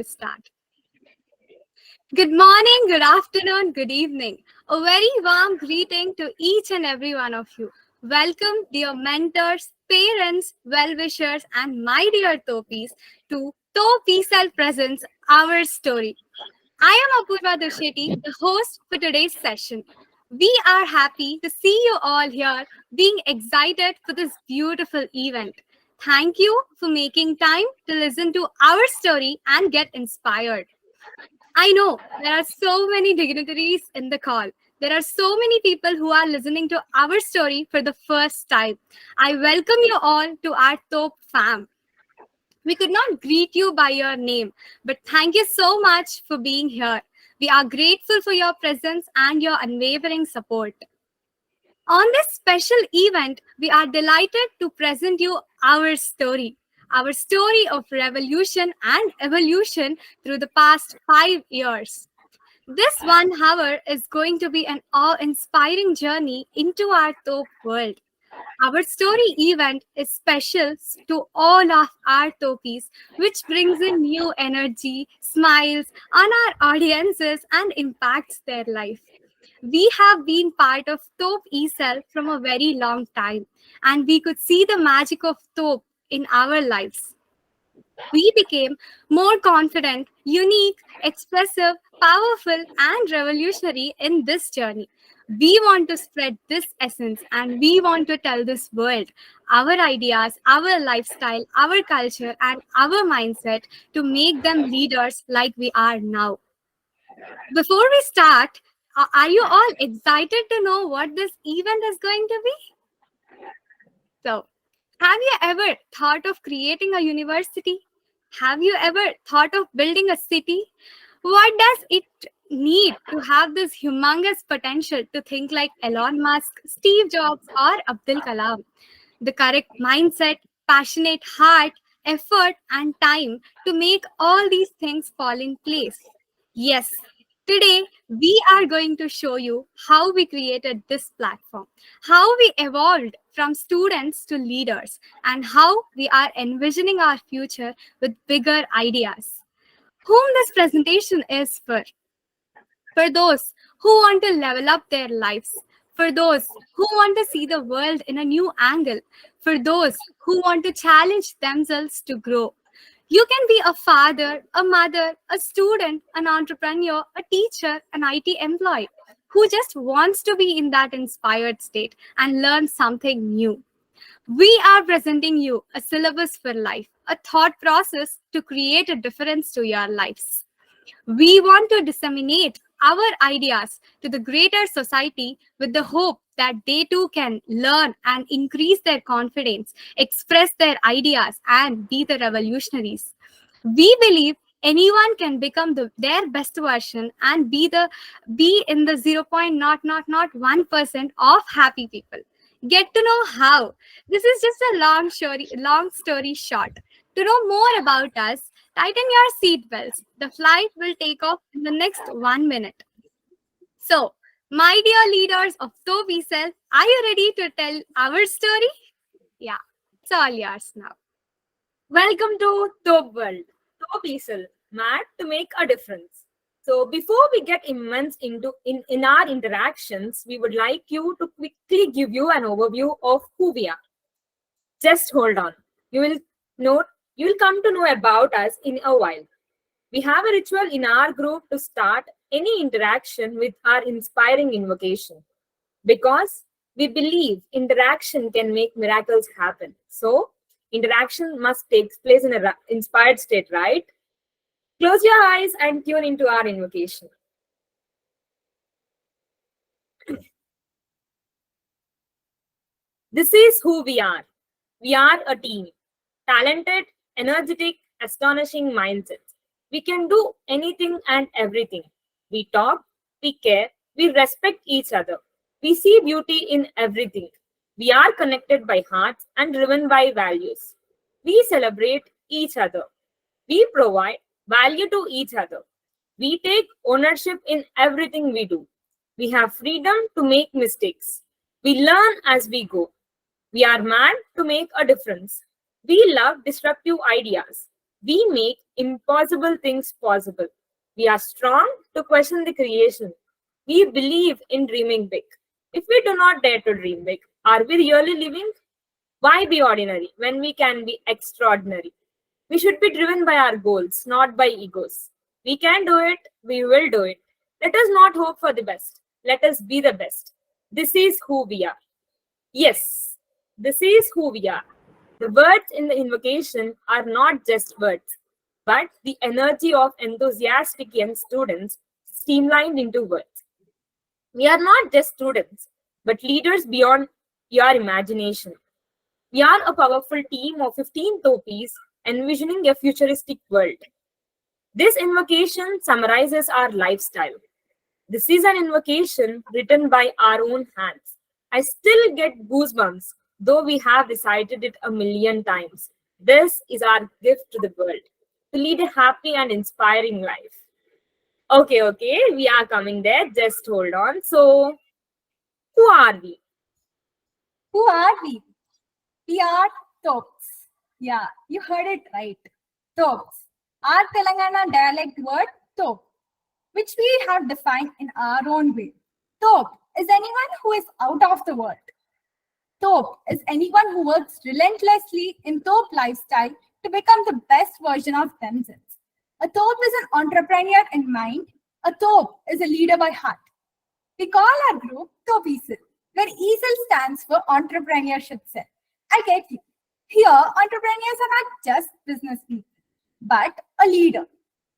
Start. Good morning, good afternoon, good evening. A very warm greeting to each and every one of you. Welcome, dear mentors, parents, well wishers, and my dear Topis, to Thop E-Cell Presents Our Story. I am Apurva Dushetty, the host for today's session. We are happy to see you all here, being excited for this beautiful event. Thank you for making time to listen to our story and get inspired. I know there are so many dignitaries in the call. There are so many people who are listening to our story for the first time. I welcome you all to our Top fam. We could not greet you by your name, but thank you so much for being here. We are grateful for your presence and your unwavering support. On this special event, we are delighted to present you our story of revolution and evolution through the past 5 years. This 1 hour is going to be an awe-inspiring journey into our Top world. Our story event is special to all of our Topis, which brings in new energy, smiles on our audiences, and impacts their life. We have been part of Thop E-Cell from a very long time, and we could see the magic of Thop in our lives. We became more confident, unique, expressive, powerful, and revolutionary in this journey. We want to spread this essence and we want to tell this world our ideas, our lifestyle, our culture, and our mindset to make them leaders like we are now. Before we start, are you all excited to know what this event is going to be? So, have you ever thought of creating a university? Have you ever thought of building a city? What does it need to have this humongous potential to think like Elon Musk, Steve Jobs, or Abdul Kalam? The correct mindset, passionate heart, effort, and time to make all these things fall in place. Yes, today we are going to show you how we created this platform, how we evolved from students to leaders, and how we are envisioning our future with bigger ideas. Whom this presentation is for those who want to level up their lives, for those who want to see the world in a new angle, for those who want to challenge themselves to grow. You can be a father, a mother, a student, an entrepreneur, a teacher, an IT employee who just wants to be in that inspired state and learn something new. We are presenting you a syllabus for life, a thought process to create a difference to your lives. We want to disseminate our ideas to the greater society with the hope that they too can learn and increase their confidence, express their ideas, and be the revolutionaries. We believe anyone can become their best version and be in the 0.0001% of happy people. Get to know how. This is just a long story short. To know more about us, tighten your seatbelts. The flight will take off in the next 1 minute. So, my dear leaders of Thop E-Cell, are you ready to tell our story? Yeah, it's all yours now. Welcome to Thop World. Thop E-Cell, mad to make a difference. So before we get immense into in our interactions, we would like you to quickly give you an overview of who we are. Just hold on. You will note you will come to know about us in a while. We have a ritual in our group to start any interaction with our inspiring invocation because we believe interaction can make miracles happen. So, interaction must take place in an inspired state, right? Close your eyes and tune into our invocation. This is who we are. We are a team. Talented, energetic, astonishing mindsets. We can do anything and everything. We talk, we care, we respect each other. We see beauty in everything. We are connected by hearts and driven by values. We celebrate each other. We provide value to each other. We take ownership in everything we do. We have freedom to make mistakes. We learn as we go. We are mad to make a difference. We love disruptive ideas. We make impossible things possible. We are strong to question the creation. We believe in dreaming big. If we do not dare to dream big, are we really living? Why be ordinary when we can be extraordinary? We should be driven by our goals, not by egos. We can do it, we will do it. Let us not hope for the best. Let us be the best. This is who we are. Yes, this is who we are. The words in the invocation are not just words, but the energy of enthusiastic young students streamlined into words. We are not just students, but leaders beyond your imagination. We are a powerful team of 15 Topis envisioning a futuristic world. This invocation summarizes our lifestyle. This is an invocation written by our own hands. I still get goosebumps, though we have recited it a million times. This is our gift to the world to lead a happy and inspiring life. Okay, we are coming there. Just hold on. So, who are we? Who are we? We are Thops. Yeah, you heard it right. Thops. Our Telangana dialect word Thop, which we have defined in our own way. Thop is anyone who is out of the world. Thop is anyone who works relentlessly in Thop lifestyle to become the best version of themselves. A Thop is an entrepreneur in mind. A Thop is a leader by heart. We call our group Thop E-Cell, where E-Cell stands for Entrepreneurship Cell. I get you. Here, entrepreneurs are not just business people, but a leader.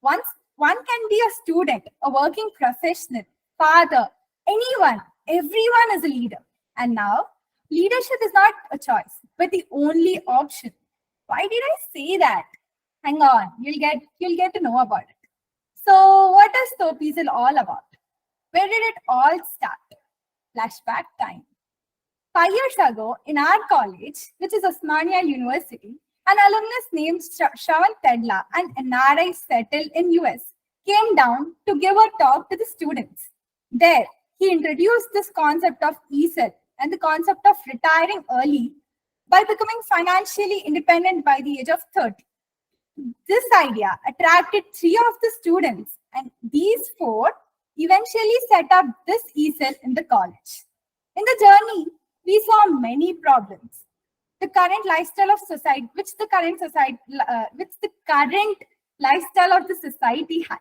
Once one can be a student, a working professional, father, anyone, everyone is a leader. And now, leadership is not a choice, but the only option. Why did I say that? Hang on, you'll get to know about it. So, what is Thop E-Cell all about? Where did it all start? Flashback time. 5 years ago, in our college, which is Osmania University, an alumnus named Shravan Tedla, an NRI settled in US, came down to give a talk to the students. There, he introduced this concept of ESET and the concept of retiring early by becoming financially independent by the age of 30. This idea attracted 3 of the students, and these 4 eventually set up this ESEL in the college. In the journey, we saw many problems. The current lifestyle of society, which the current lifestyle of the society has,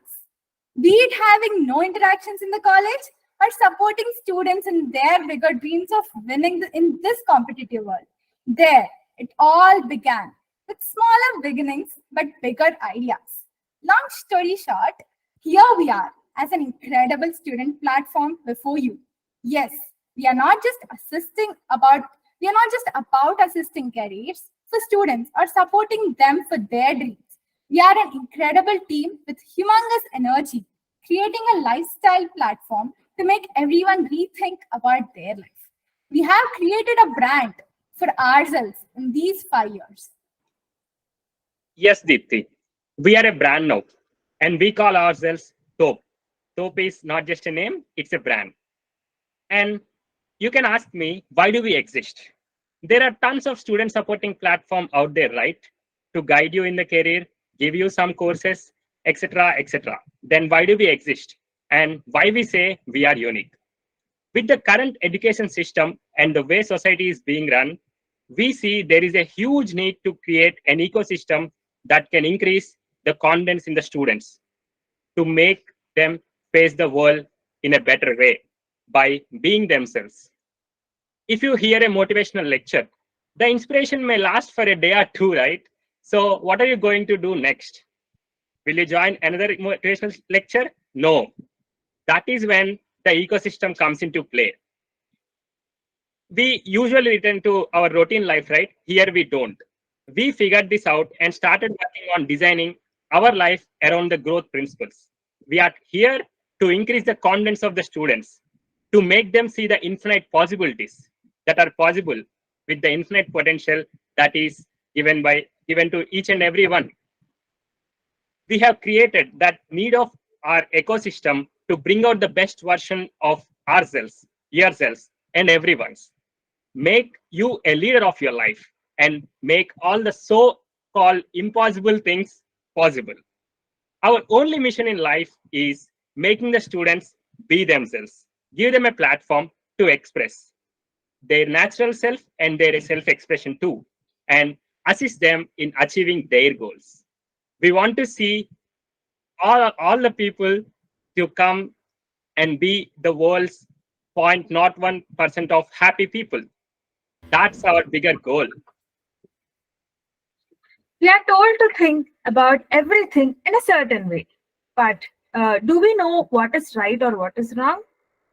be it having no interactions in the college or supporting students in their bigger dreams of winning in this competitive world. There, it all began with smaller beginnings but bigger ideas. Long story short, here we are as an incredible student platform before you. Yes, we are not just about assisting careers for students or supporting them for their dreams. We are an incredible team with humongous energy, creating a lifestyle platform to make everyone rethink about their life. We have created a brand for ourselves in these 5 years. Yes, Deepthi. We are a brand now, and we call ourselves Top. Top is not just a name, it's a brand. And you can ask me, why do we exist? There are tons of student supporting platform out there, right? To guide you in the career, give you some courses, etc., etc. Then why do we exist? And why we say we are unique? With the current education system and the way society is being run, we see there is a huge need to create an ecosystem that can increase the confidence in the students to make them face the world in a better way by being themselves. If you hear a motivational lecture, the inspiration may last for a day or two, right? So, what are you going to do next? Will you join another motivational lecture? No. That is when the ecosystem comes into play. We usually return to our routine life, right? Here we don't. We figured this out and started working on designing our life around the growth principles. We are here to increase the confidence of the students, to make them see the infinite possibilities that are possible with the infinite potential that is given to each and every one. We have created that need of our ecosystem to bring out the best version of ourselves, yourselves, and everyone's. Make you a leader of your life and make all the so called impossible things possible. Our only mission in life is making the students be themselves, give them a platform to express their natural self and their self expression too, and assist them in achieving their goals. We want to see all the people to come and be the world's 0.01% of happy people. That's our bigger goal. We are told to think about everything in a certain way. But do we know what is right or what is wrong?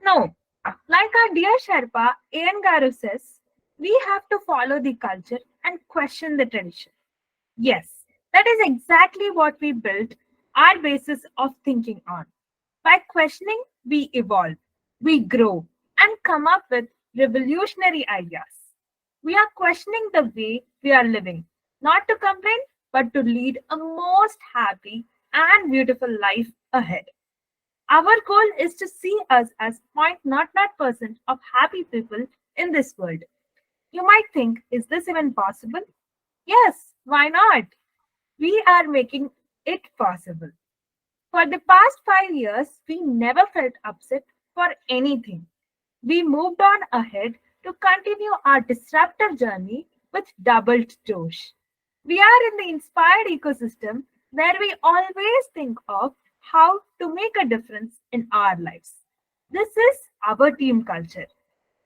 No. Like our dear Sherpa, Ian Garu says, we have to follow the culture and question the tradition. Yes, that is exactly what we built our basis of thinking on. By questioning, we evolve, we grow, and come up with revolutionary ideas. We are questioning the way we are living, not to complain, but to lead a most happy and beautiful life ahead. Our goal is to see us as 0.00% of happy people in this world. You might think, is this even possible? Yes, why not? We are making it possible. For the past 5 years, we never felt upset for anything. We moved on ahead to continue our disruptive journey with doubled josh. We are in the inspired ecosystem where we always think of how to make a difference in our lives. This is our team culture.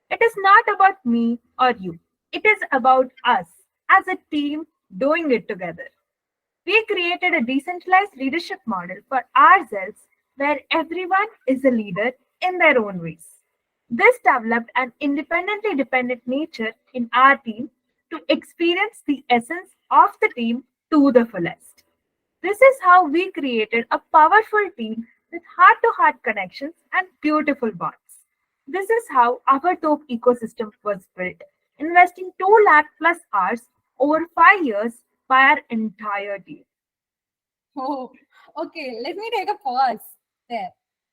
It is not about me or you. It is about us as a team doing it together. We created a decentralized leadership model for ourselves where everyone is a leader in their own ways. This developed an independently dependent nature in our team to experience the essence of the team to the fullest. This is how we created a powerful team with heart to heart connections and beautiful bonds. This is how our top ecosystem was built, investing 2 lakh plus hours over 5 years by our entire team. Oh, okay. Let me take a pause there.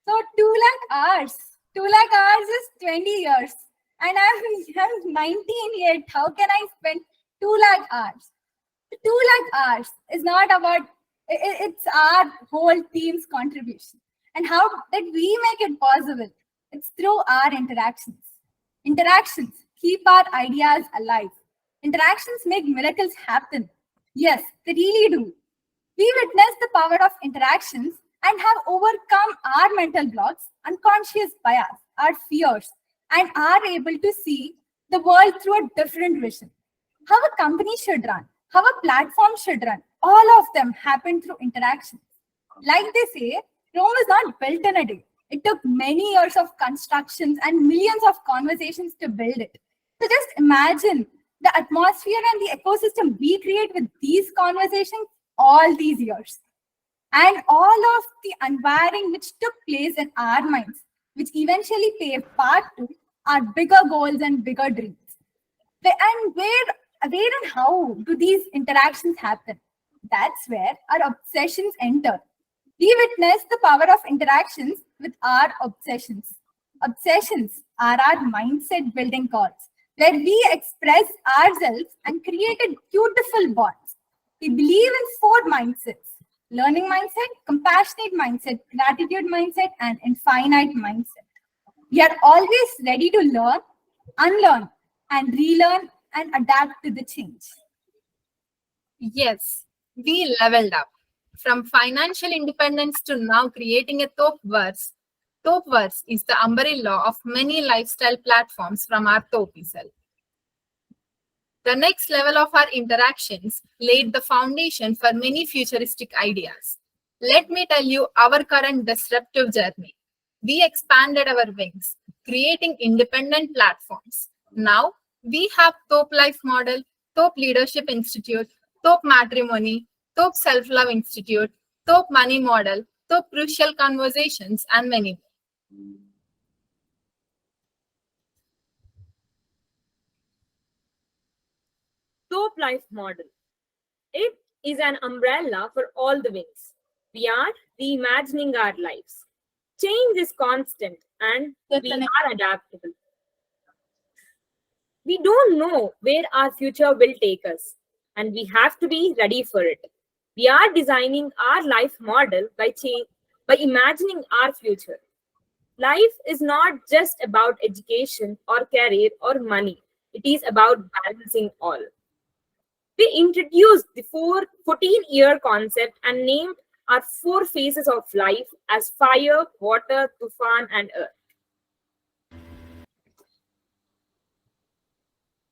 So 2 lakh hours. 2 lakh hours is 20 years. And I'm 19 yet. How can I spend 2 lakh hours? 2 lakh hours is not about it's our whole team's contribution. And how did we make it possible? It's through our interactions. Interactions keep our ideas alive. Interactions make miracles happen. Yes, they really do. We witness the power of interactions and have overcome our mental blocks, unconscious bias, our fears, and are able to see the world through a different vision. How a company should run, how a platform should run, all of them happen through interactions. Like they say, Rome is not built in a day. It took many years of constructions and millions of conversations to build it. So just imagine the atmosphere and the ecosystem we create with these conversations all these years. And all of the unwiring which took place in our minds, which eventually paved path to our bigger goals and bigger dreams. And where and how do these interactions happen? That's where our obsessions enter. We witness the power of interactions with our obsessions. Obsessions are our mindset building calls, where we express ourselves and created beautiful bonds. We believe in 4 mindsets: learning mindset, compassionate mindset, gratitude mindset, and infinite mindset. We are always ready to learn, unlearn, and relearn and adapt to the change. Yes, we leveled up. From financial independence to now creating a Thopverse. Thopverse is the umbrella of many lifestyle platforms from our Thop E-Cell. The next level of our interactions laid the foundation for many futuristic ideas. Let me tell you our current disruptive journey. We expanded our wings, creating independent platforms. Now we have Thop Life Model, Thop Leadership Institute, Thop Matrimony, Thop Self-Love Institute, Thop Money Model, Thop Crucial Conversations, and many more. Top life model. It is an umbrella for all the wings. We are reimagining our lives. Change is constant and we are adaptable. We don't know where our future will take us, and we have to be ready for it. We are designing our life model by imagining our future. Life is not just about education or career or money. It is about balancing all. We introduced the 14-year concept and named our four phases of life as fire, water, tufan, and earth.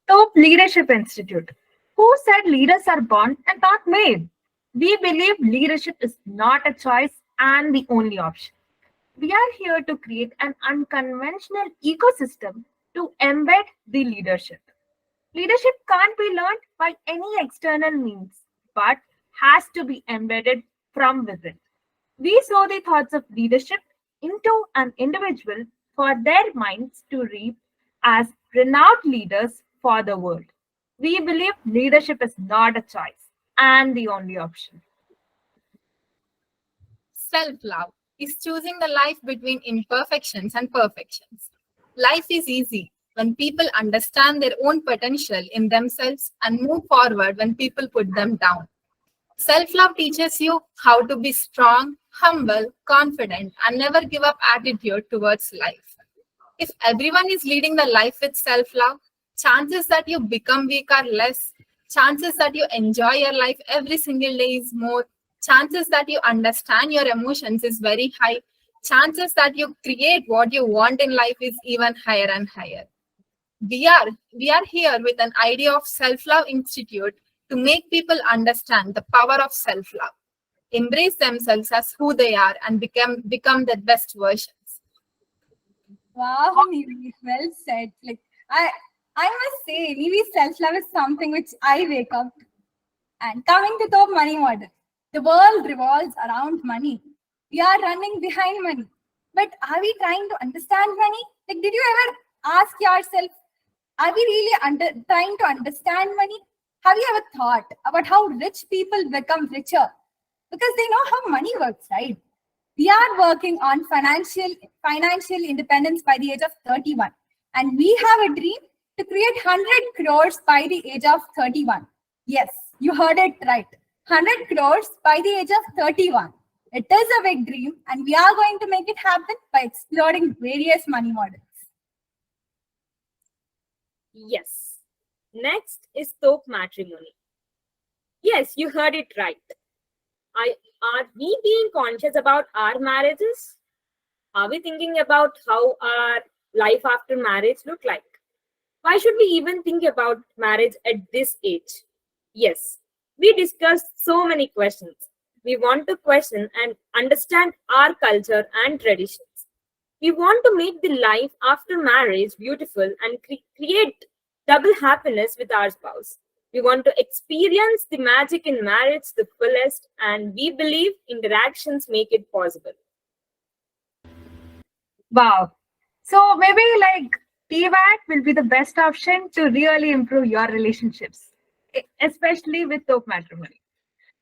Top Leadership Institute. Who said leaders are born and not made? We believe leadership is not a choice and the only option. We are here to create an unconventional ecosystem to embed the leadership. Leadership can't be learned by any external means, but has to be embedded from within. We sow the thoughts of leadership into an individual for their minds to reap as renowned leaders for the world. We believe leadership is not a choice and the only option. Self-love is choosing the life between imperfections and perfections. Life is easy when people understand their own potential in themselves and move forward when people put them down. Self-love teaches you how to be strong, humble, confident, and never give up attitude towards life. If everyone is leading the life with self-love, chances that you become weak are less. Chances that you enjoy your life every single day is more. Chances that you understand your emotions is very high. Chances that you create what you want in life is even higher and higher. We are here with an idea of Self-Love Institute to make people understand the power of self-love, embrace themselves as who they are, and become their best versions. Wow, Nivi, well said. I must say, Nivi's self-love is something which I wake up. And coming to the money model, the world revolves around money. We are running behind money. But are we trying to understand money? Like, did you ever ask yourself, are we really trying to understand money? Have you ever thought about how rich people become richer? Because they know how money works, right? We are working on financial independence by the age of 31. And we have a dream to create 100 crores by the age of 31. Yes, you heard it right. 100 crores by the age of 31. It is a big dream, and we are going to make it happen by exploring various money models. Yes. Next is Thop matrimony. Yes, you heard it right. Are we being conscious about our marriages? Are we thinking about how our life after marriage look like? Why should we even think about marriage at this age? Yes, we discussed so many questions. We want to question and understand our culture and traditions. We want to make the life after marriage beautiful and create double happiness with our spouse. We want to experience the magic in marriage the fullest, and we believe interactions make it possible. Wow. So maybe like TVAT will be the best option to really improve your relationships, especially with top matrimony.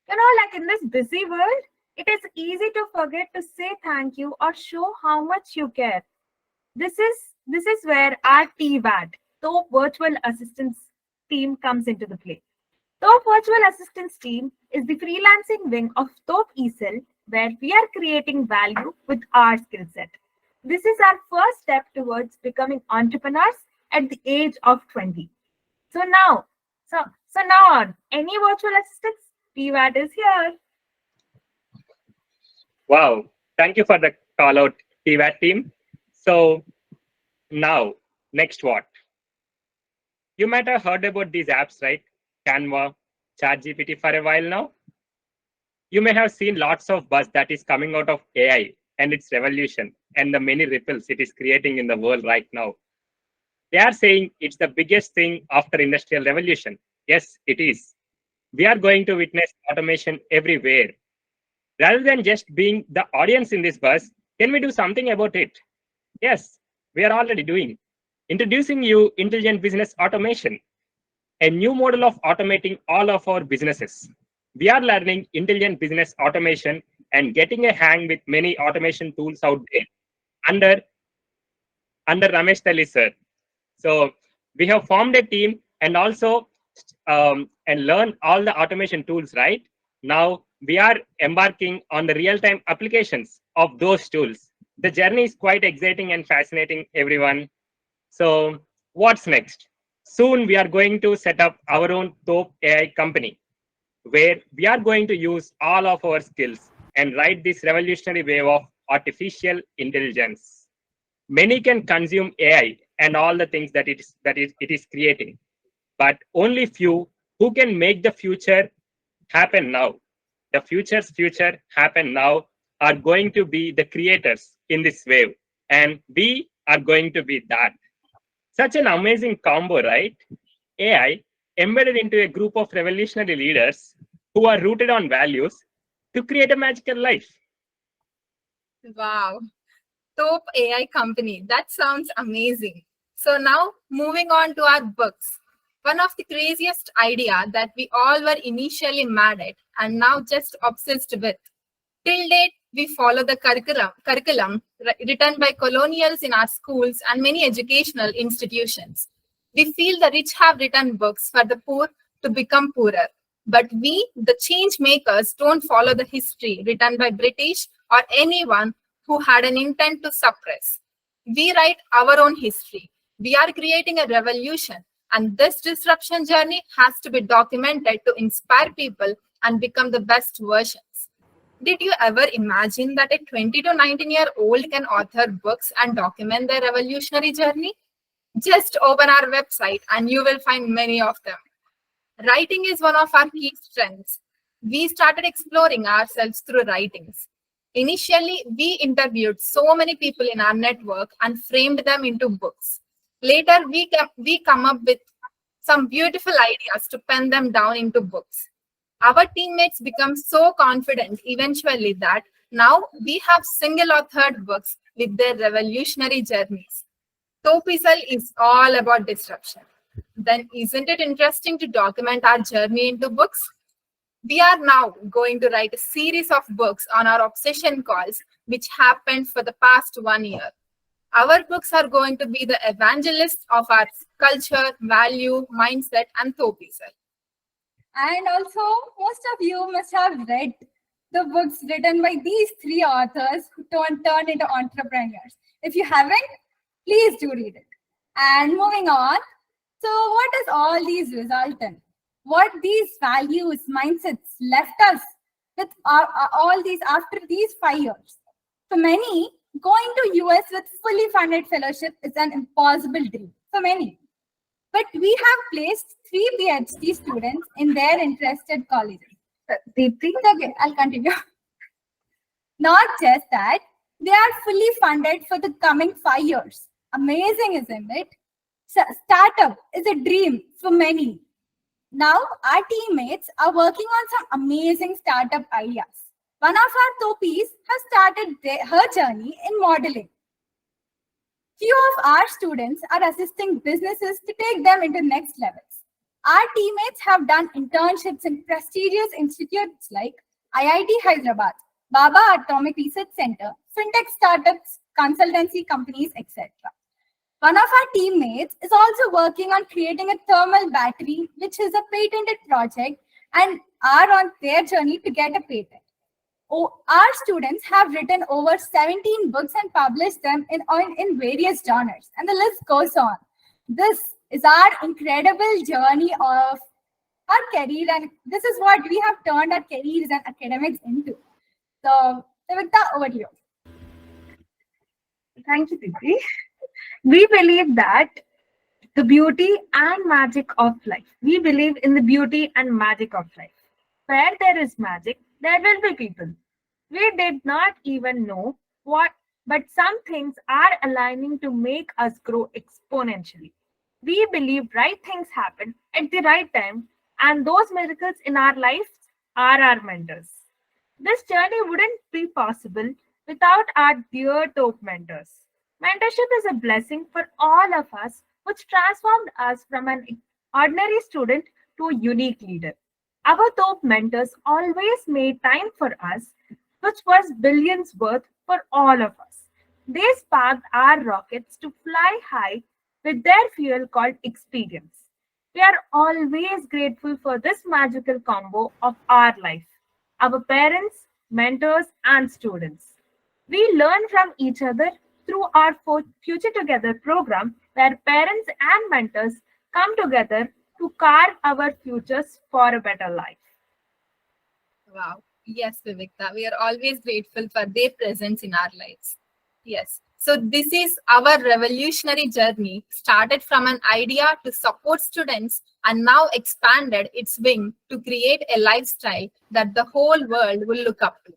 Like in this busy world, it is easy to forget to say thank you or show how much you care. This is where our TVAT, Top Virtual Assistance team, comes into the play. Top Virtual Assistance team is the freelancing wing of Thop E-Cell, where we are creating value with our skill set. This is our first step towards becoming entrepreneurs at the age of 20. So now, so now on, any virtual assistants, TVAT is here. Wow. Thank you for the call out, TVAT team. So now, next what? You might have heard about these apps, right? Canva, ChatGPT for a while now. You may have seen lots of buzz that is coming out of AI and its revolution and the many ripples it is creating in the world right now. They are saying it's the biggest thing after industrial revolution. Yes, it is. We are going to witness automation everywhere. Rather than just being the audience in this buzz, can we do something about it? Yes, we are already doing. Introducing you intelligent business automation, a new model of automating all of our businesses. We are learning intelligent business automation and getting a hang with many automation tools out there under Ramesh Tali sir. So we have formed a team and also and learn all the automation tools, right? Now we are embarking on the real-time applications of those tools. The journey is quite exciting and fascinating, everyone. So what's next? Soon we are going to set up our own Thop AI company where we are going to use all of our skills and ride this revolutionary wave of artificial intelligence. Many can consume AI and all the things that it is creating, but only few who can make the future happen now. The future's future happen now are going to be the creators in this wave, and we are going to be that. Such an amazing combo, right? AI embedded into a group of revolutionary leaders who are rooted on values to create a magical life. Wow. Top AI company. That sounds amazing. So now moving on to our books. One of the craziest idea that we all were initially mad at and now just obsessed with. Till date, we follow the curriculum written by colonials in our schools and many educational institutions. We feel the rich have written books for the poor to become poorer. But we, the change makers, don't follow the history written by British or anyone who had an intent to suppress. We write our own history. We are creating a revolution, and this disruption journey has to be documented to inspire people and become the best versions. Did you ever imagine that a 20 to 19-year-old can author books and document their revolutionary journey? Just open our website and you will find many of them. Writing is one of our key strengths. We started exploring ourselves through writings. Initially, we interviewed so many people in our network and framed them into books. Later, we come up with some beautiful ideas to pen them down into books. Our teammates become so confident eventually that now we have single authored books with their revolutionary journeys. Thop E-Cell is all about disruption. Then isn't it interesting to document our journey into books? We are now going to write a series of books on our obsession calls, which happened for the past 1 year. Our books are going to be the evangelists of our culture, value, mindset, and Thop E-Cell. And also, most of you must have read the books written by these three authors who turned into entrepreneurs. If you haven't, please do read it. And moving on, so what does all these result in? What these values, mindsets left us with all these after these 5 years? For many, going to US with fully funded fellowship is an impossible dream for many. But we have placed 3 PhD students in their interested colleges. Deepti, okay, I'll continue. Not just that, they are fully funded for the coming 5 years. Amazing, isn't it? So, startup is a dream for many. Now, our teammates are working on some amazing startup ideas. One of our Thopis has started her journey in modeling. Few of our students are assisting businesses to take them into next levels. Our teammates have done internships in prestigious institutes like IIT Hyderabad, Baba Atomic Research Center, fintech startups, consultancy companies, etc. One of our teammates is also working on creating a thermal battery, which is a patented project, and are on their journey to get a patent. Our students have written over 17 books and published them in various genres, and the list goes on. This is our incredible journey of our career, and this is what we have turned our careers and academics into. So, Savita, over to you. Thank you, Didi. We believe that the beauty and magic of life. We believe in the beauty and magic of life. Where there is magic, there will be people. We did not even know what, but some things are aligning to make us grow exponentially. We believe right things happen at the right time, and those miracles in our lives are our mentors. This journey wouldn't be possible without our dear top mentors. Mentorship is a blessing for all of us, which transformed us from an ordinary student to a unique leader. Our top mentors always made time for us, which was billions worth for all of us. They sparked our rockets to fly high with their fuel called experience. We are always grateful for this magical combo of our life. our parents, mentors, and students. We learn from each other through our Future Together program, where parents and mentors come together to carve our futures for a better life. Wow. Yes, Vivekta. We are always grateful for their presence in our lives. Yes. So this is our revolutionary journey, started from an idea to support students and now expanded its wing to create a lifestyle that the whole world will look up to.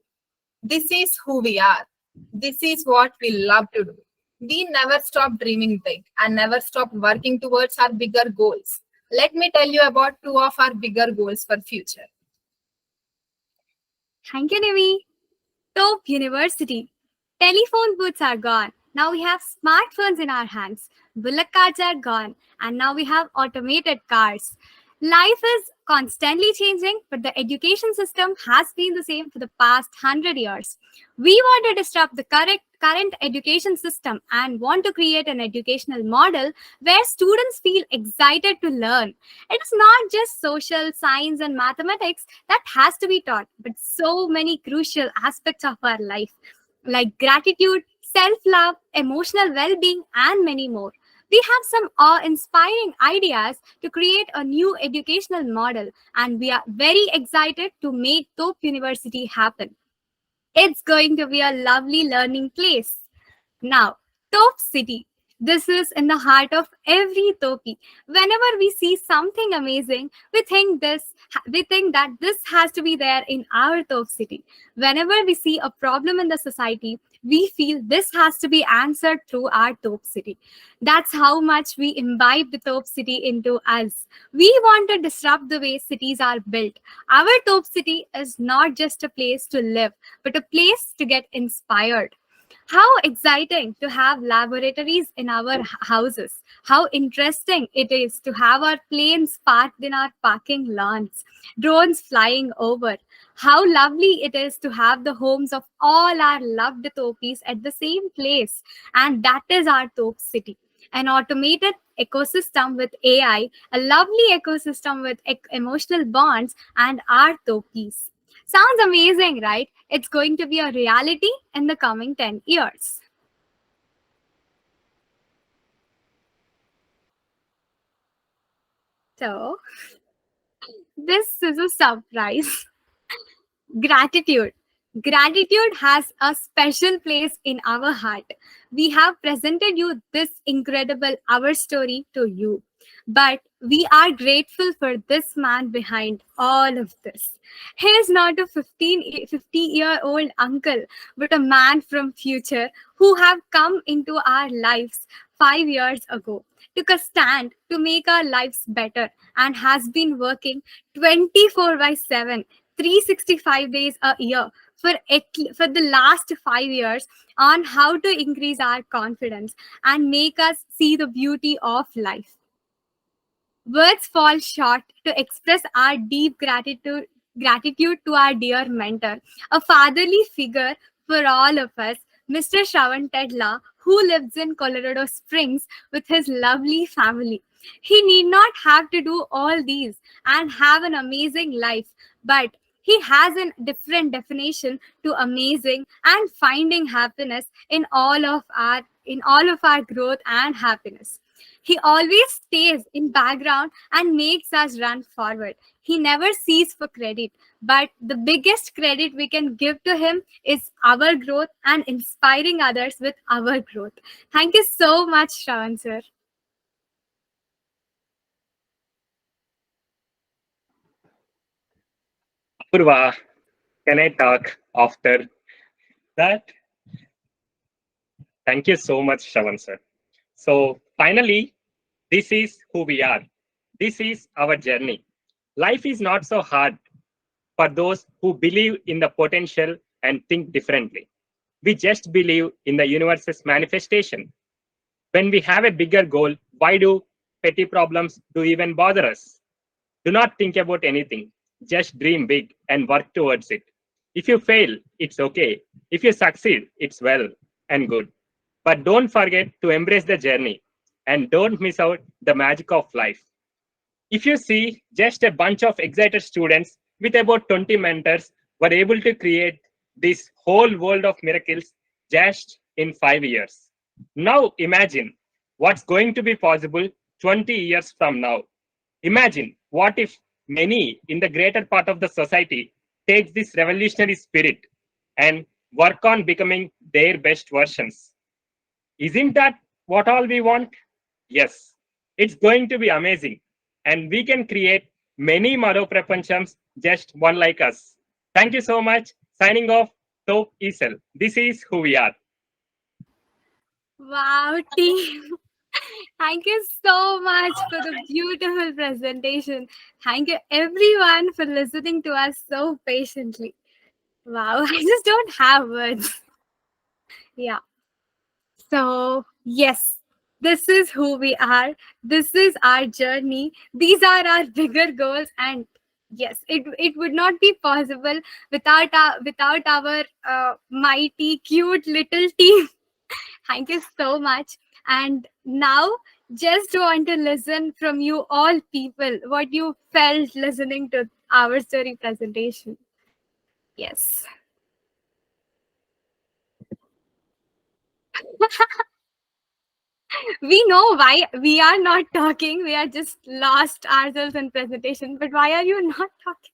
This is who we are. This is what we love to do. We never stop dreaming big and never stop working towards our bigger goals. Let me tell you about two of our bigger goals for future. Thank you, Nivi. Top University. Telephone booths are gone. Now we have smartphones in our hands. Bullock carts are gone. And now we have automated cars. Life is constantly changing, but the education system has been the same for the past 100 years. We want to disrupt the current education system and want to create an educational model where students feel excited to learn. It is not just social science and mathematics that has to be taught, but so many crucial aspects of our life like gratitude, self-love, emotional well-being, and many more. We have some awe-inspiring ideas to create a new educational model, and we are very excited to make Top University happen. It's going to be a lovely learning place. Now, Top City. This is in the heart of every Topi. Whenever we see something amazing, we think that this has to be there in our Top City. Whenever we see a problem in the society, we feel this has to be answered through our Top City. That's how much we imbibe the Top City into us. We want to disrupt the way cities are built. Our Top City is not just a place to live, but a place to get inspired. How exciting to have laboratories in our houses. How interesting it is to have our planes parked in our parking lots, drones flying over. How lovely it is to have the homes of all our loved Topis at the same place. And that is our Top City. An automated ecosystem with AI, a lovely ecosystem with emotional bonds, and our Topis. Sounds amazing, right? It's going to be a reality in the coming 10 years. So, this is a surprise. Gratitude. Gratitude has a special place in our heart. We have presented you this incredible our story to you. But we are grateful for this man behind all of this. He is not a 50-year-old uncle, but a man from future who have come into our lives 5 years ago, took a stand to make our lives better, and has been working 24 by 7 365 days a year for the last 5 years on how to increase our confidence and make us see the beauty of life. Words fall short to express our deep gratitude to our dear mentor, a fatherly figure for all of us, Mr. Shravan Tedla, who lives in Colorado Springs with his lovely family. He need not have to do all these and have an amazing life, but he has a different definition to amazing and finding happiness in all of our growth and happiness. He always stays in background and makes us run forward. He never sees for credit, but the biggest credit we can give to him is our growth and inspiring others with our growth. Thank you so much, Shravan sir. Purva, can I talk after that? Thank you so much, Shravan sir. So finally, this is who we are. This is our journey. Life is not so hard for those who believe in the potential and think differently. We just believe in the universe's manifestation. When we have a bigger goal, why do petty problems do even bother us? Do not think about anything. Just dream big and work towards it. If you fail, it's okay. If you succeed, it's well and good. But don't forget to embrace the journey and don't miss out the magic of life. If you see just a bunch of excited students with about 20 mentors were able to create this whole world of miracles just in 5 years. Now imagine what's going to be possible 20 years from now. Imagine what if many in the greater part of the society takes this revolutionary spirit and work on becoming their best versions. Isn't that what all we want? Yes, it's going to be amazing. And we can create many Maro Prapanchams, just one like us. Thank you so much. Signing off, Thop E-Cell. This is who we are. Wow, team. Thank you so much for the beautiful presentation. Thank you, everyone, for listening to us so patiently. Wow, I just don't have words. Yeah. So, yes, this is who we are. This is our journey. These are our bigger goals. And yes, it would not be possible without our mighty, cute little team. Thank you so much. And now, just want to listen from you all people what you felt listening to our story presentation. Yes. We know why we are not talking. We are just lost ourselves in presentation. But why are you not talking?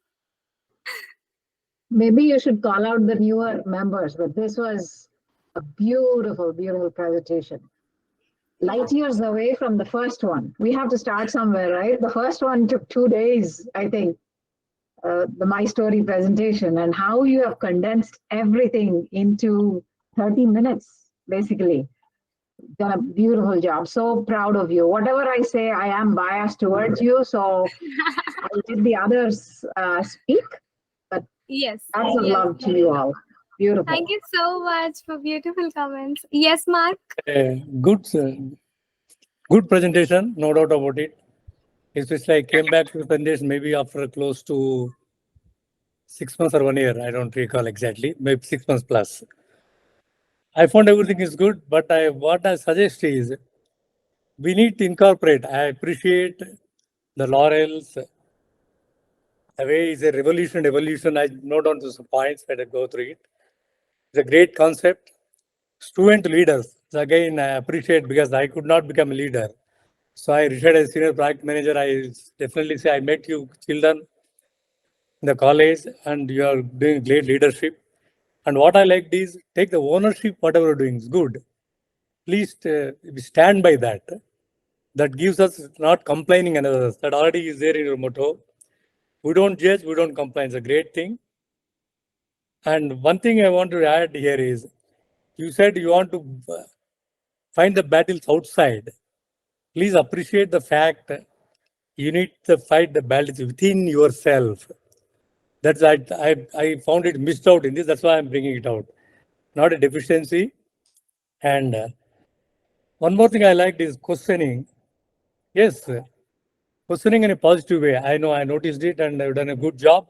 Maybe you should call out the newer members, but this was a beautiful, beautiful presentation. Light years away from the first one. We have to start somewhere, right? The first one took 2 days, I think, the My Story presentation, and how you have condensed everything into 30 minutes, basically. Done a beautiful job. So proud of you. Whatever I say, I am biased towards you, so I'll let the others speak. Yes. Lots of Yes. love to you all. Beautiful. Thank you so much for beautiful comments. Yes, Mark. Good, good presentation, no doubt about it. Especially I came back to the presentation maybe after close to 6 months or 1 year. I don't recall exactly, maybe 6 months plus. I found everything is good, but what I suggest is we need to incorporate. I appreciate the laurels. The way is a revolution, evolution. I note down some points that I go through it. It's a great concept. Student leaders, so again, I appreciate because I could not become a leader. So I retired as senior project manager. I definitely say I met you children in the college and you are doing great leadership. And what I liked is take the ownership, whatever you're doing is good. Please stand by that. That gives us not complaining and others. That already is there in your motto. We don't judge, we don't complain. It's a great thing. And one thing I want to add here is, you said you want to find the battles outside. Please appreciate the fact you need to fight the battles within yourself. That's I found it missed out in this. That's why I'm bringing it out. Not a deficiency. And one more thing I liked is questioning. Yes, questioning in a positive way. I know I noticed it and I've done a good job.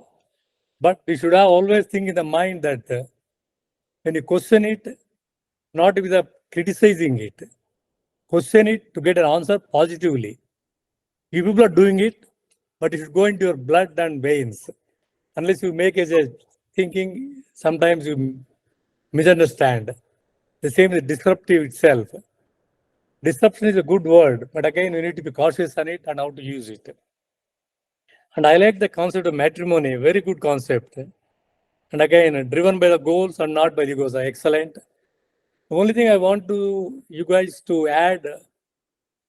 But we should have always think in the mind that when you question it, not with a criticizing it, question it to get an answer positively. You people are doing it, but it should go into your blood and veins. Unless you make as a thinking, sometimes you misunderstand. The same with disruptive itself. Disruption is a good word, but again, we need to be cautious on it and how to use it. And I like the concept of matrimony, very good concept. And again, driven by the goals and not by the goals, are excellent. The only thing I want to you guys to add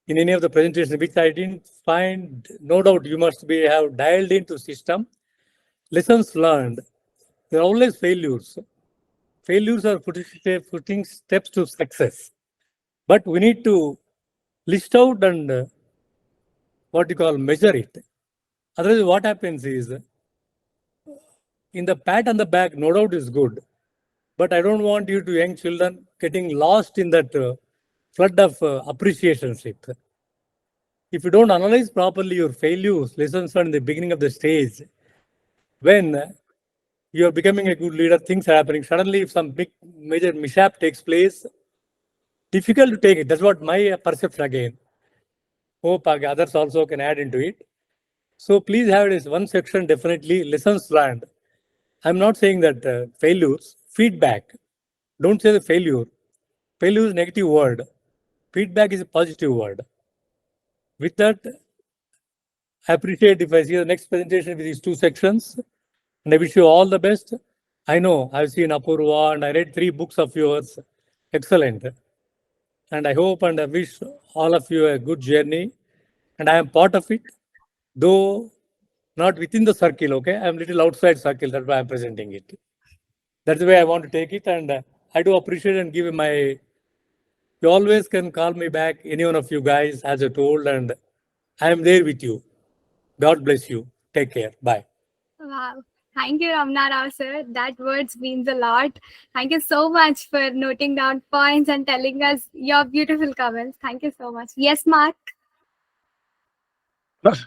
in any of the presentations, which I didn't find, no doubt you must be have dialed into system. Lessons learned. There are always failures. Failures are putting steps to success. But we need to list out and what you call measure it. Otherwise, what happens is, in the pat on the back, no doubt is good. But I don't want you to young children getting lost in that flood of appreciationship. If you don't analyze properly your failures, lessons learned in the beginning of the stage, when you are becoming a good leader, things are happening. Suddenly, if some big major mishap takes place, difficult to take it. That's what my perception again. Hope others also can add into it. So please have this one section definitely lessons learned. I'm not saying that failures, feedback. Don't say the failure. Failure is a negative word. Feedback is a positive word. With that, I appreciate if I see the next presentation with these two sections. And I wish you all the best. I know I've seen Apurva and I read 3 books of yours. Excellent. And I hope and I wish all of you a good journey. And I am part of it, though not within the circle, okay? I'm little outside circle, that's why I'm presenting it. That's the way I want to take it. And I do appreciate and give my, you always can call me back, any one of you guys, as I told, and I am there with you. God bless you. Take care. Bye. Wow. Thank you, Ramna Rao sir. That words means a lot. Thank you so much for noting down points and telling us your beautiful comments. Thank you so much. Yes, Mark.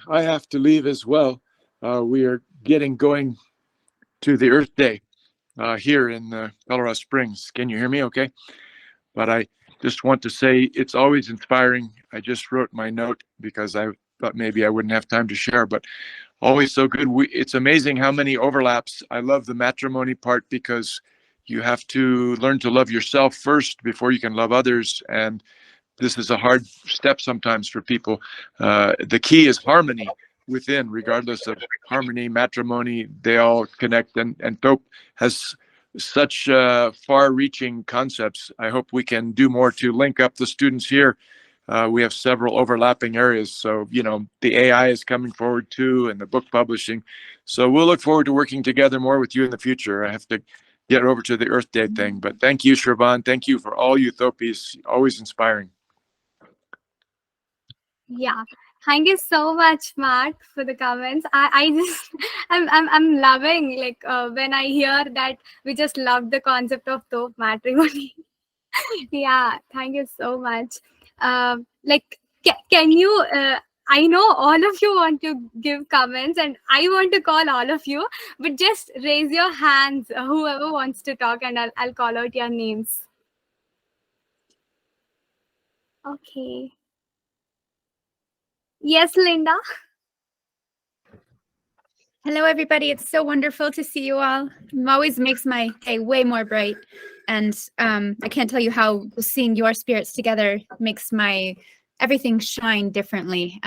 I have to leave as well. We are getting going to the Earth Day here in Colorado Springs. Can you hear me okay? But I just want to say it's always inspiring. I just wrote my note because I thought maybe I wouldn't have time to share, but always so good. It's amazing how many overlaps. I love the matrimony part because you have to learn to love yourself first before you can love others. And this is a hard step sometimes for people. The key is harmony within, regardless of harmony, matrimony, they all connect. And Thop has such far-reaching concepts. I hope we can do more to link up the students here. We have several overlapping areas. So, you know, the AI is coming forward too, and the book publishing. So we'll look forward to working together more with you in the future. I have to get over to the Earth Day thing. But thank you, Shravan. Thank you for all you Thopis. Always inspiring. Yeah. Thank you so much, Mark, for the comments. I just I'm loving like when I hear that we just love the concept of Thop matrimony. Yeah, thank you so much. Like, can you? I know all of you want to give comments, and I want to call all of you, but just raise your hands, whoever wants to talk, and I'll call out your names. Okay. Yes, Linda. Hello, everybody. It's so wonderful to see you all. It always makes my day way more bright. And I can't tell you how seeing your spirits together makes my everything shine differently.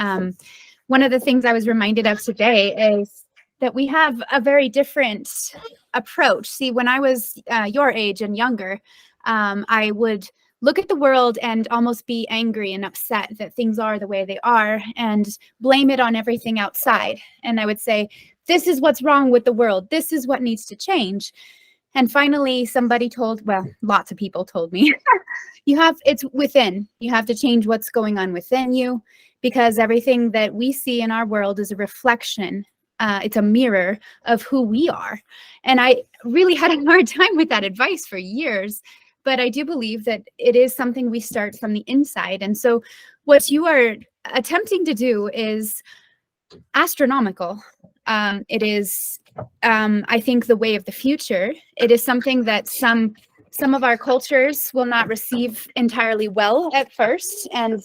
One of the things I was reminded of today is that we have a very different approach. See, when I was your age and younger, I would look at the world and almost be angry and upset that things are the way they are and blame it on everything outside. And I would say, this is what's wrong with the world. This is what needs to change. And finally, somebody told, well, lots of people told me, it's within. You have to change what's going on within you, because everything that we see in our world is a reflection. It's a mirror of who we are. And I really had a hard time with that advice for years. But I do believe that it is something we start from the inside. And so what you are attempting to do is astronomical. It is, I think, the way of the future. It is something that some of our cultures will not receive entirely well at first. And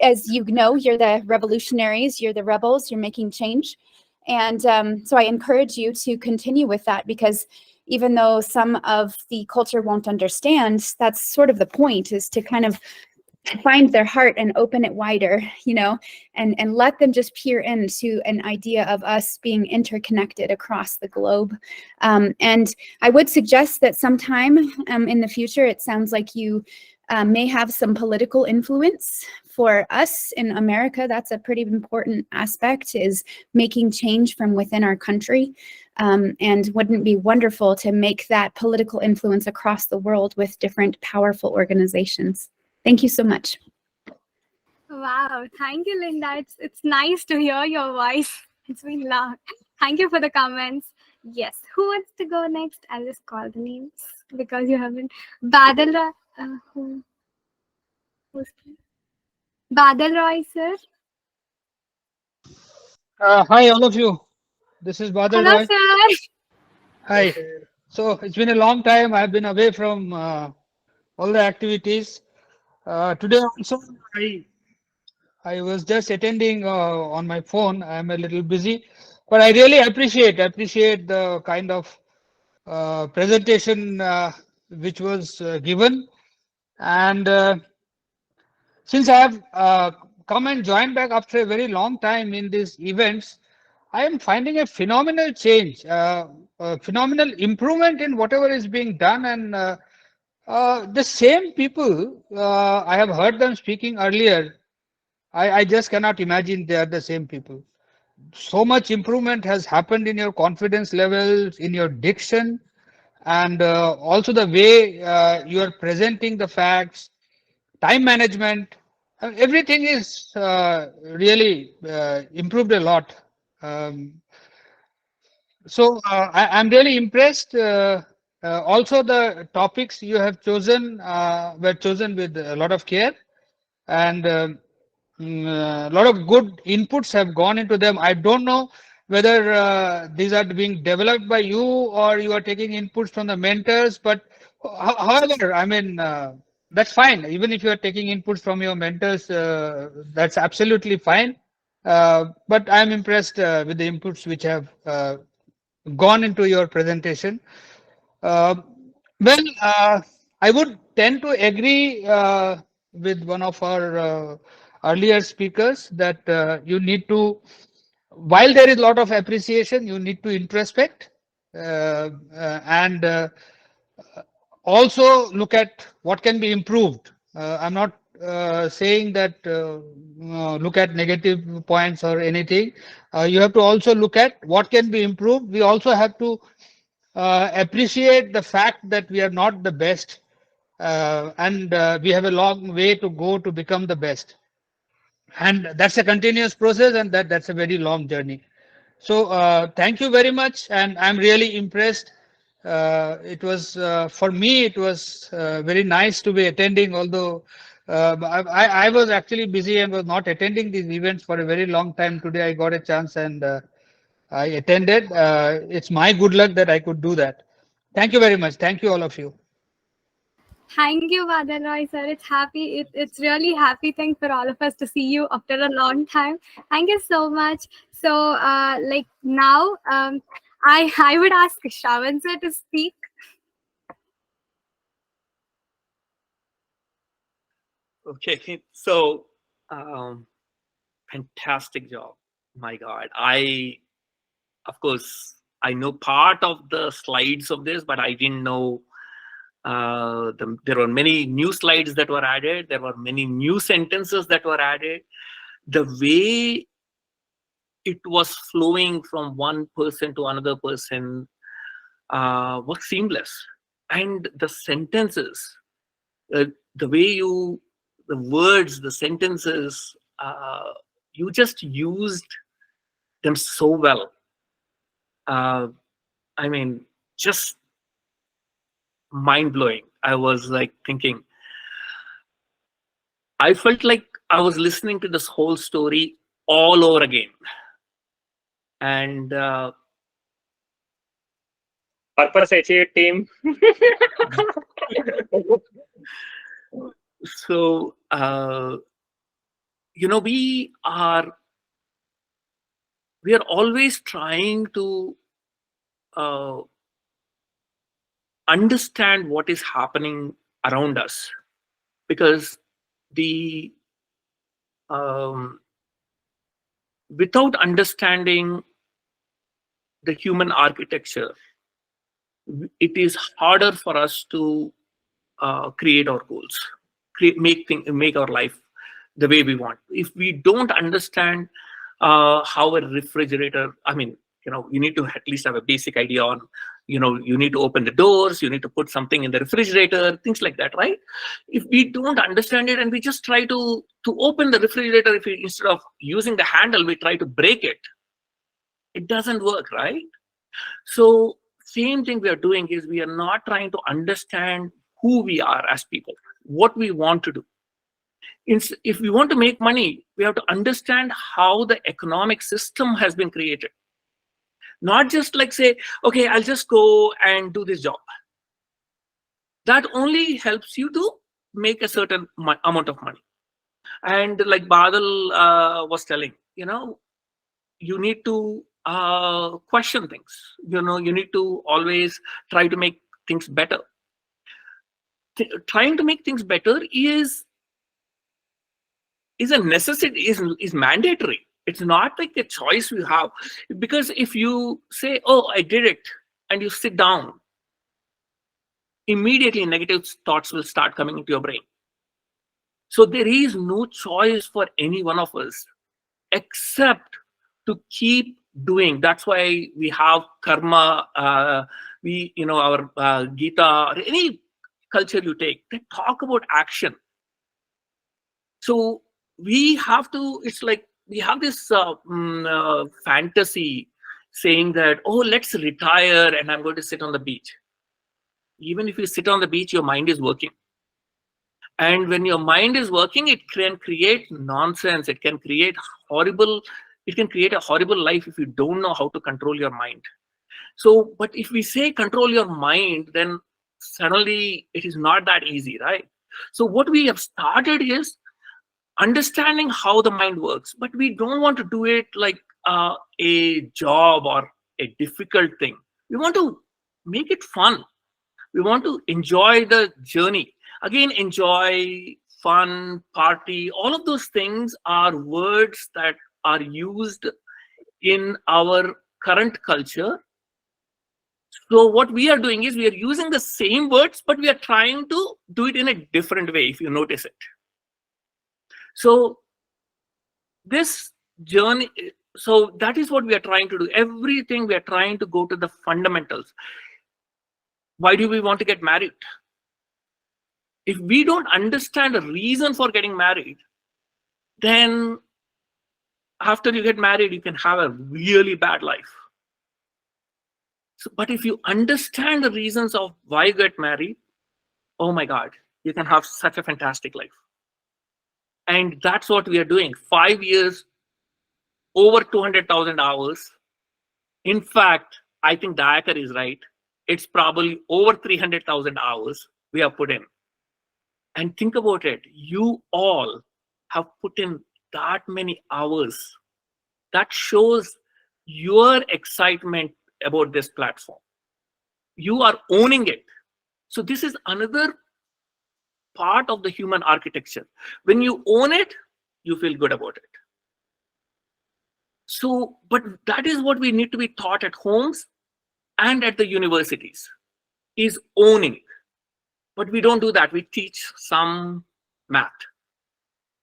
as you know, you're the revolutionaries, you're the rebels, you're making change. And so I encourage you to continue with that, because even though some of the culture won't understand, that's sort of the point, is to kind of find their heart and open it wider, you know, and let them just peer into an idea of us being interconnected across the globe. And I would suggest that sometime in the future, it sounds like you may have some political influence. For us in America, that's a pretty important aspect, is making change from within our country. And wouldn't it be wonderful to make that political influence across the world with different powerful organizations? Thank you so much. Wow, thank you, Linda. It's nice to hear your voice. It's been long. Thank you for the comments. Yes, who wants to go next? I'll just call the names because you haven't. Badal, who's Badal Roy, sir. Hi, all of you. This is Badal Hello, Roy. sir. Hi. So it's been a long time. I've been away from all the activities. Today also, I was just attending on my phone. I'm a little busy, but I really appreciate the kind of presentation which was given. And since I have come and joined back after a very long time in these events, I am finding a phenomenal change, a phenomenal improvement in whatever is being done. And the same people, I have heard them speaking earlier. I just cannot imagine they are the same people. So much improvement has happened in your confidence levels, in your diction, and also the way you are presenting the facts, time management. Everything is really improved a lot. Um, I'm really impressed. Also, the topics you have chosen were chosen with a lot of care, and a lot of good inputs have gone into them. I don't know whether these are being developed by you or you are taking inputs from the mentors, but however, I mean, that's fine. Even if you are taking inputs from your mentors, that's absolutely fine. But I'm impressed with the inputs which have gone into your presentation. Uh, I would tend to agree with one of our earlier speakers that you need to, while there is a lot of appreciation, you need to introspect and also look at what can be improved. I'm not saying that look at negative points or anything. You have to also look at what can be improved. We also have to appreciate the fact that we are not the best and we have a long way to go to become the best. And that's a continuous process, and that's a very long journey. So thank you very much, and I'm really impressed. It was for me, it was very nice to be attending, although I was actually busy and was not attending these events for a very long time. Today I got a chance and I attended. It's my good luck that I could do that. Thank you very much. Thank you, all of you. Thank you, Badal Roy, sir. It's really happy thing for all of us to see you after a long time. Thank you so much. So, like now, I would ask Shravan sir to speak. Okay, so fantastic job. My God, of course, I know part of the slides of this, but I didn't know there were many new slides that were added. There were many new sentences that were added. The way it was flowing from one person to another person was seamless. And the sentences, the way the words, the sentences, you just used them so well. I mean, just mind-blowing. I was like thinking, I felt like I was listening to this whole story all over again. And Purpose achieved, team. So, you know, we are always trying to understand what is happening around us, because without understanding the human architecture, it is harder for us to create our goals, make our life the way we want. If we don't understand how a refrigerator, I mean, you know, you need to at least have a basic idea on, you know, you need to open the doors, you need to put something in the refrigerator, things like that, right? If we don't understand it and we just try to open the refrigerator, instead of using the handle, we try to break it, it doesn't work, right? So same thing we are doing is we are not trying to understand who we are as people, what we want to do. If we want to make money, we have to understand how the economic system has been created. Not just like say, okay, I'll just go and do this job. That only helps you to make a certain amount of money. And like Badal was telling, you know, you need to question things. You need to always try to make things better. Trying to make things better is a necessity, is mandatory. It's not like a choice we have. Because if you say, oh, I did it, and you sit down, immediately negative thoughts will start coming into your brain. So there is no choice for any one of us except to keep doing. That's why we have karma. Our Gita, or any culture you take, they talk about action. So we have to, it's like we have this fantasy saying that, oh, let's retire and I'm going to sit on the beach. Even if you sit on the beach, your mind is working. And when your mind is working, it can create nonsense. It can create a horrible life if you don't know how to control your mind. So, but if we say control your mind, then suddenly it is not that easy, right? So what we have started is understanding how the mind works, but we don't want to do it like a job or a difficult thing. We want to make it fun. We want to enjoy the journey. Again, enjoy, fun, party, all of those things are words that are used in our current culture. So what we are doing is we are using the same words, but we are trying to do it in a different way, if you notice it. So this journey, so that is what we are trying to do. Everything we are trying to go to the fundamentals. Why do we want to get married? If we don't understand the reason for getting married, then after you get married, you can have a really bad life. So, but if you understand the reasons of why you get married, oh my God, you can have such a fantastic life. And that's what we are doing. 5 years, over 200,000 hours. In fact, I think Dayakar is right. It's probably over 300,000 hours we have put in. And think about it. You all have put in that many hours. That shows your excitement about this platform. You are owning it. So this is another part of the human architecture. When you own it, you feel good about it. So, but that is what we need to be taught at homes and at the universities, is owning. But we don't do that. We teach some math,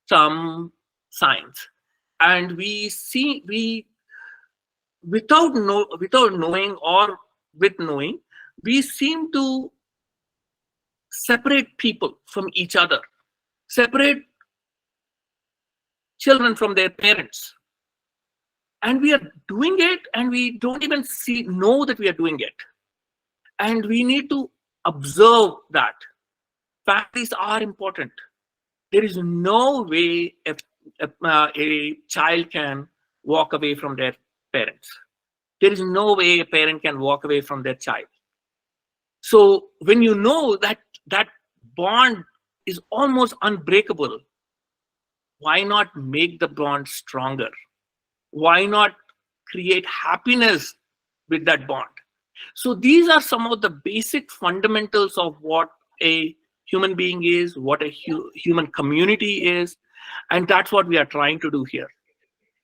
some science, and without knowing or with knowing, we seem to separate people from each other, separate children from their parents. And we are doing it, and we don't even know that we are doing it. And we need to observe that. Families are important. There is no way a child can walk away from their parents. There is no way a parent can walk away from their child. So when you know that that bond is almost unbreakable, why not make the bond stronger? Why not create happiness with that bond? So these are some of the basic fundamentals of what a human being is, what a human community is, and that's what we are trying to do here.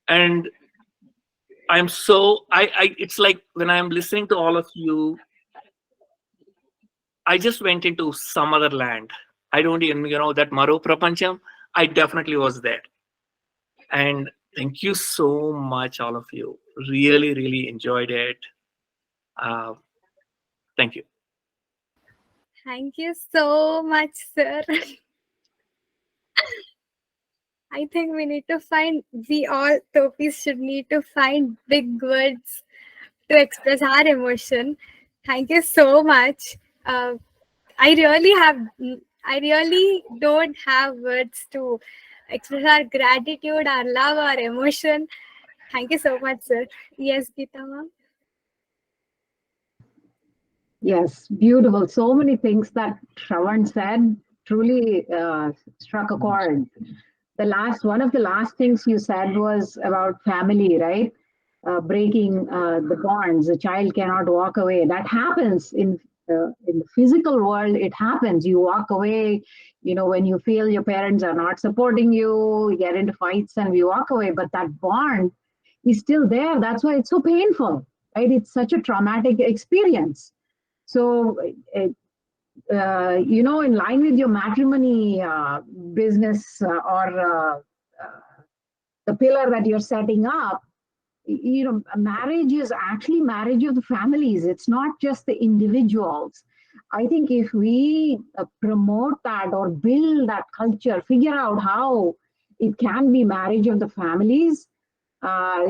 And I'm so it's like when I'm listening to all of you, I just went into some other land. I don't even, that Maro Prapancham, I definitely was there. And thank you so much, all of you. Really, really enjoyed it. Thank you. Thank you so much, sir. I think we all Thopis should need to find big words to express our emotion. Thank you so much. I really don't have words to express our gratitude, our love, our emotion. Thank you so much, sir. Yes, Geeta ma'am. Yes, beautiful. So many things that Shravan said truly struck a chord. One of the last things you said was about family, right? breaking the bonds. The child cannot walk away. That happens in the physical world. It happens. You walk away, when you feel your parents are not supporting you, you get into fights and we walk away. But that bond is still there. That's why it's so painful, right? It's such a traumatic experience. So, in line with your matrimony business or the pillar that you're setting up, marriage is actually marriage of the families. It's not just the individuals. I think if we promote that or build that culture, figure out how it can be marriage of the families, I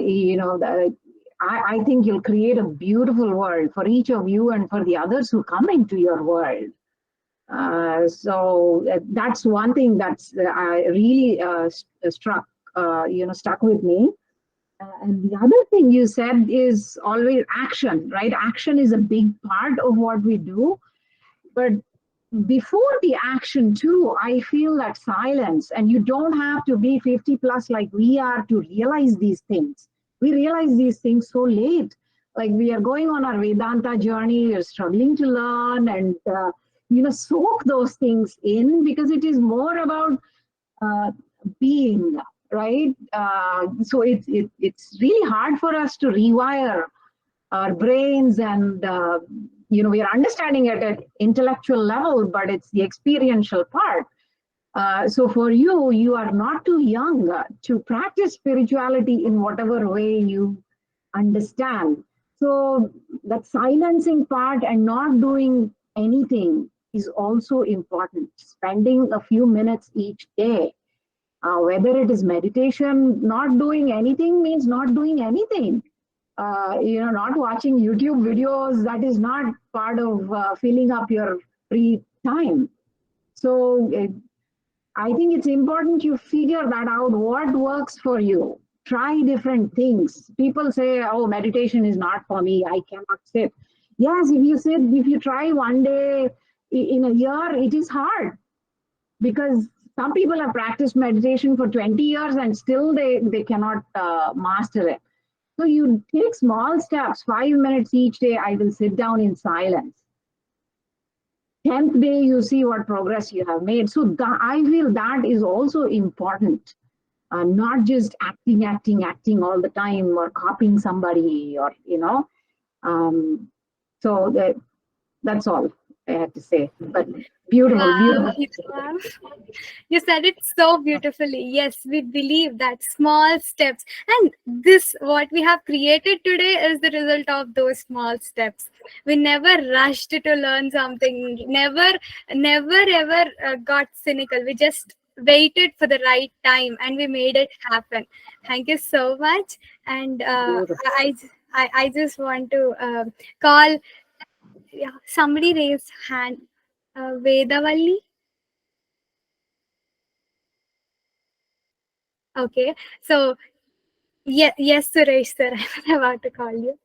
think you'll create a beautiful world for each of you and for the others who come into your world. So that's one thing that's really stuck with me. And the other thing you said is always action, right? Action is a big part of what we do. But before the action too, I feel that silence, and you don't have to be 50 plus like we are to realize these things. We realize these things so late. Like we are going on our Vedanta journey, we're struggling to learn and, soak those things in, because it is more about being, right? So it's really hard for us to rewire our brains, and we are understanding it at intellectual level, but it's the experiential part. So for you, you are not too young to practice spirituality in whatever way you understand. So that silencing part and not doing anything is also important. Spending a few minutes each day, whether it is meditation, not doing anything means not doing anything. Not watching YouTube videos, that is not part of filling up your free time. So I think it's important you figure that out, what works for you. Try different things. People say, oh, meditation is not for me, I cannot sit. Yes, if you try one day in a year, it is hard, because some people have practiced meditation for 20 years and still they cannot master it. So you take small steps, 5 minutes each day, I will sit down in silence. 10th day, you see what progress you have made. So I feel that is also important. Not just acting all the time, or copying somebody, or, so that's all I have to say. But beautiful, Wow, beautiful. wow. You said it so beautifully. Yes, we believe that small steps, and this what we have created today is the result of those small steps. We never rushed to learn something, never ever got cynical. We just waited for the right time and we made it happen. Thank you so much. And I just want to call, yeah, somebody raised hand. Vedavalli. Okay, so yes, Suresh sir, I'm about to call you.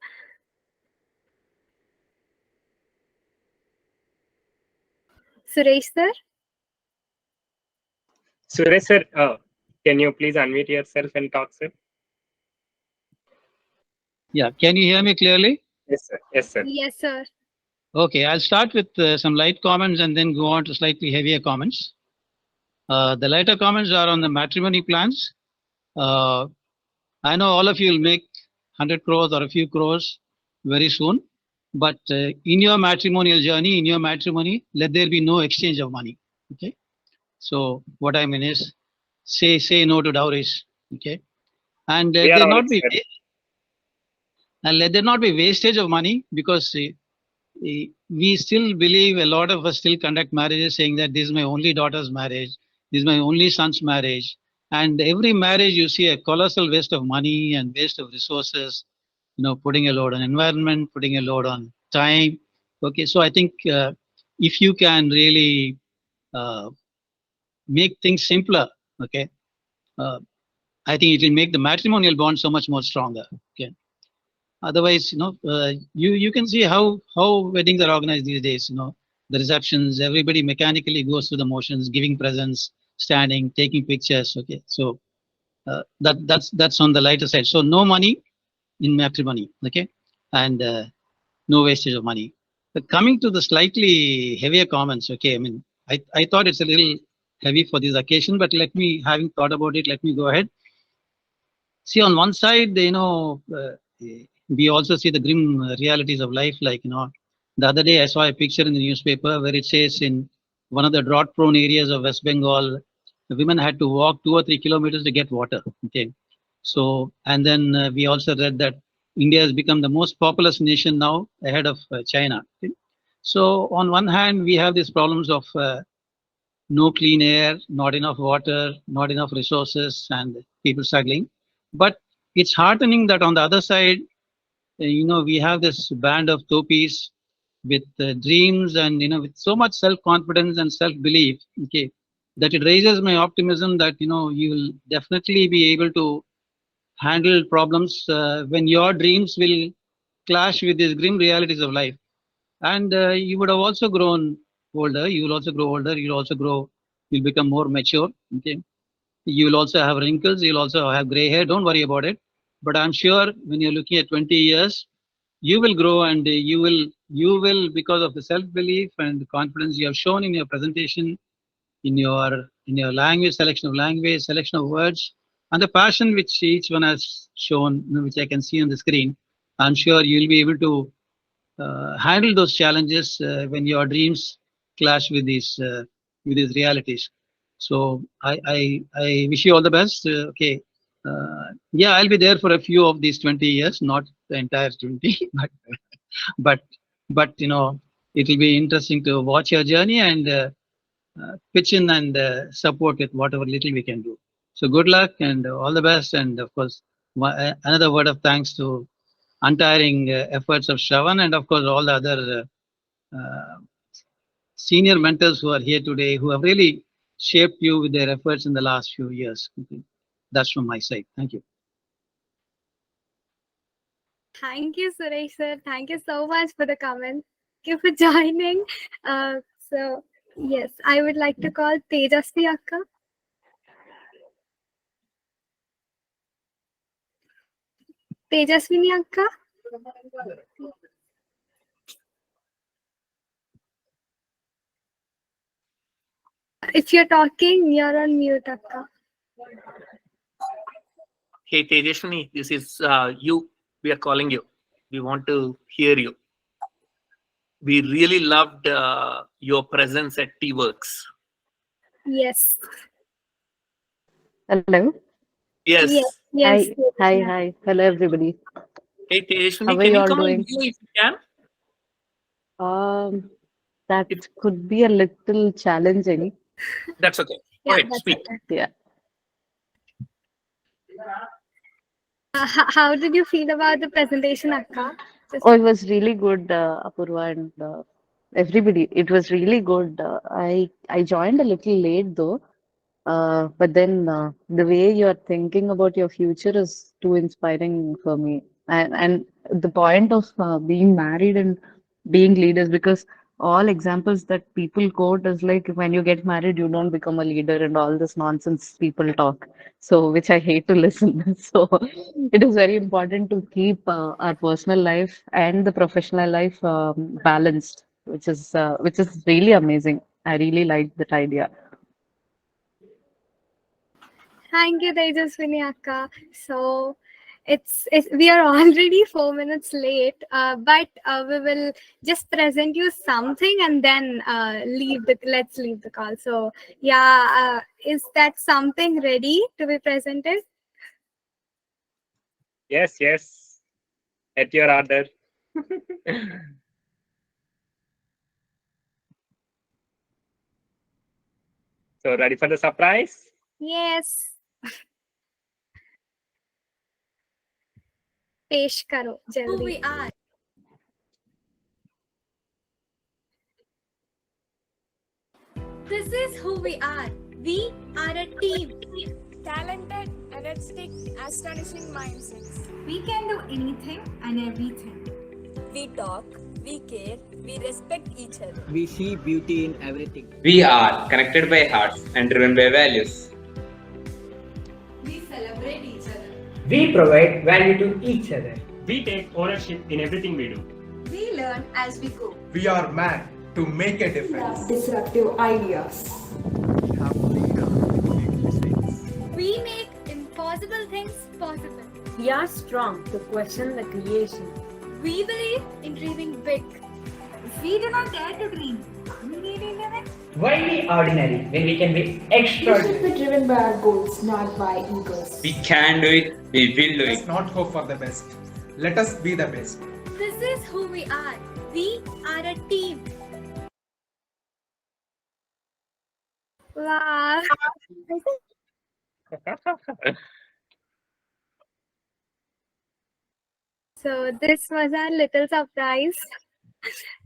Suresh sir. Suresh sir, can you please unmute yourself and talk, sir? Yeah, can you hear me clearly? Yes, sir. Yes, sir. Yes, sir. Okay, I'll start with some light comments and then go on to slightly heavier comments. The lighter comments are on the matrimony plans. I know all of you will make 100 crores or a few crores very soon, but in your matrimonial journey, in your matrimony, let there be no exchange of money. Okay, so what I mean is, say no to dowries. Okay, and We are there all not be experts. and let there not be wastage of money, because we still believe, a lot of us still conduct marriages saying that this is my only daughter's marriage, this is my only son's marriage. And every marriage you see a colossal waste of money and waste of resources, putting a load on environment, putting a load on time. Okay, so I think if you can really make things simpler, okay, I think it will make the matrimonial bond so much more stronger. Okay. Otherwise, you can see how weddings are organized these days. The receptions, everybody mechanically goes through the motions, giving presents, standing, taking pictures. Okay, so that's on the lighter side. So no money, in matrimony. Okay, and no wastage of money. But coming to the slightly heavier comments, okay, I mean, I thought it's a little heavy for this occasion, but let me, having thought about it, let me go ahead. See, on one side, we also see the grim realities of life. Like, the other day I saw a picture in the newspaper where it says in one of the drought-prone areas of West Bengal, the women had to walk 2 or 3 kilometers to get water. Okay, so and then we also read that India has become the most populous nation now, ahead of China. Okay? So on one hand, we have these problems of no clean air, not enough water, not enough resources, and people struggling. But it's heartening that on the other side, we have this band of Topis with dreams and with so much self-confidence and self-belief. Okay, that it raises my optimism that you will definitely be able to handle problems when your dreams will clash with these grim realities of life. And you would have also grown older. You will also grow older. You'll also grow. You'll become more mature. Okay. You will also have wrinkles. You'll also have gray hair. Don't worry about it. But I'm sure when you're looking at 20 years, you will grow and you will because of the self-belief and the confidence you have shown in your presentation, in your language, selection of words, and the passion which each one has shown, which I can see on the screen. I'm sure you'll be able to handle those challenges when your dreams clash with these realities. So I wish you all the best. Okay, yeah, I'll be there for a few of these 20 years, not the entire 20, but it will be interesting to watch your journey and pitch in and support with whatever little we can do. So good luck and all the best, and of course another word of thanks to untiring efforts of Shravan and of course all the other senior mentors who are here today, who have really shaped you with their efforts in the last few years. Okay. That's from my side. Thank you. Thank you, Suresh sir. Thank you so much for the comment. Thank you for joining. So yes, I would like to call Tejasvi Akka. Tejaswini Akka. If you're talking, you're on mute, Akka. Hey Tejaswini, this is you. We are calling you. We want to hear you. We really loved your presence at T-Works. Yes. Hello. Yes. Yes. Hi. Hello, everybody. Hey How Tejaswini, are can you you all come on doing? video if you can? That could be a little challenging. That's okay. Go Yeah, ahead, that's speak. okay. Yeah. How did you feel about the presentation, Akka? Oh, it was really good, Apurva and everybody. It was really good. I joined a little late though. But then the way you're thinking about your future is too inspiring for me. And the point of being married and being leaders, because all examples that people quote is like when you get married, you don't become a leader and all this nonsense people talk. So, which I hate to listen. So, it is very important to keep our personal life and the professional life balanced, which is really amazing. I really like that idea. Thank you, Tejaswini Akka. So we are already 4 minutes late, but we will just present you something and then let's leave the call. So yeah, is that something ready to be presented? Yes. At your order. So ready for the surprise? Yes. पेश करो जल्दी. Who we are. This is who we are. We are a team. Talented, energetic, astonishing mindsets. We can do anything and everything. We talk, we care, we respect each other. We see beauty in everything. We are connected by hearts and driven by values. We celebrate each other. We provide value to each other. We take ownership in everything we do. We learn as we go. We are mad to make a difference. Disruptive ideas. We make impossible things possible. We are strong to question the creation. We believe in dreaming big. If we do not dare to dream, we need to live it. Why be ordinary when we can be We should extraordinary? be driven by our goals, not by egos. We can do it. We will do Let us it. not hope for the best. Let us be the best. This is who we are. We are a team. Wow. So this was our little surprise.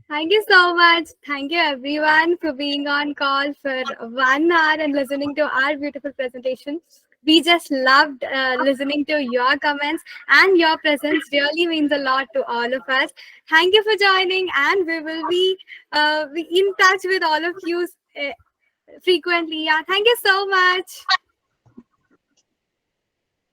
Thank you so much. Thank you everyone for being on call for 1 hour and listening to our beautiful presentation. We just loved listening to your comments, and your presence really means a lot to all of us. Thank you for joining, and we will be in touch with all of you frequently. Yeah, thank you so much.